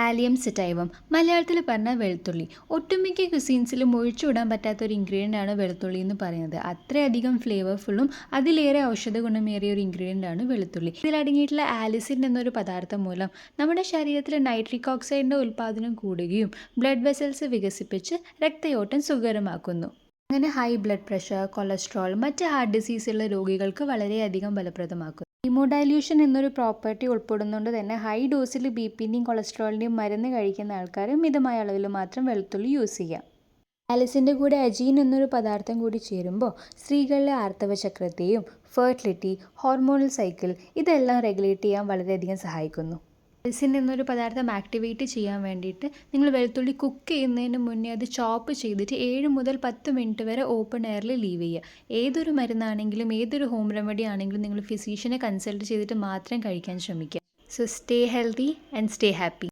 ആലിയം സെറ്റൈവം മലയാളത്തിൽ പറഞ്ഞാൽ വെളുത്തുള്ളി. ഒട്ടുമിക്ക ക്യുസീൻസിലും ഒഴിച്ചുവിടാൻ പറ്റാത്ത ഒരു ഇൻഗ്രീഡിയൻ്റ് ആണ് വെളുത്തുള്ളി എന്ന് പറയുന്നത്. അത്രയധികം ഫ്ലേവർഫുള്ളും അതിലേറെ ഔഷധ ഗുണമേറിയ ഒരു ഇൻഗ്രീഡിയൻ്റ് ആണ് വെളുത്തുള്ളി. ഇതിലടങ്ങിയിട്ടുള്ള ആലിസിൻ എന്നൊരു പദാർത്ഥം മൂലം നമ്മുടെ ശരീരത്തിൽ നൈട്രിക് ഓക്സൈഡിൻ്റെ ഉൽപ്പാദനം കൂടുകയും ബ്ലഡ് വെസൽസ് വികസിപ്പിച്ച് രക്തയോട്ടം സുഖകരമാക്കുന്നു. അങ്ങനെ ഹൈ ബ്ലഡ് പ്രഷർ, കൊളസ്ട്രോൾ, മറ്റ് ഹാർട്ട് ഡിസീസ് ഉള്ള രോഗികൾക്ക് വളരെയധികം ഫലപ്രദമാക്കുന്നു. ഹീമോഡൈല്യൂഷൻ എന്നൊരു പ്രോപ്പർട്ടി ഉൾപ്പെടുന്നതുകൊണ്ട് തന്നെ ഹൈ ഡോസിൽ ബിപിൻ്റെയും കൊളസ്ട്രോളിൻ്റെയും മരുന്ന് കഴിക്കുന്ന ആൾക്കാർ മിതമായ അളവിൽ മാത്രം വെളുത്തുള്ളി യൂസ് ചെയ്യാം. ആലിസിൻ്റെ കൂടെ അജീൻ എന്നൊരു പദാർത്ഥം കൂടി ചേരുമ്പോൾ സ്ത്രീകളിലെ ആർത്തവ ചക്രത്തെയും ഫെർട്ടിലിറ്റി, ഹോർമോണൽ സൈക്കിൾ ഇതെല്ലാം റെഗുലേറ്റ് ചെയ്യാൻ വളരെയധികം സഹായിക്കുന്നു. ആലിസിൻ എന്നൊരു പദാർത്ഥം ആക്ടിവേറ്റ് ചെയ്യാൻ വേണ്ടിയിട്ട് നിങ്ങൾ വെളുത്തുള്ളി കുക്ക് ചെയ്യുന്നതിന് മുന്നേ അത് ചോപ്പ് ചെയ്തിട്ട് 7 മുതൽ 10 മിനിറ്റ് വരെ ഓപ്പൺ എയറിൽ ലീവ് ചെയ്യുക. ഏതൊരു മരുന്നാണെങ്കിലും ഏതൊരു ഹോം റെമഡി ആണെങ്കിലും നിങ്ങൾ ഫിസീഷ്യനെ കൺസൾട്ട് ചെയ്തിട്ട് മാത്രം കഴിക്കാൻ ശ്രമിക്കുക. So stay healthy and stay happy.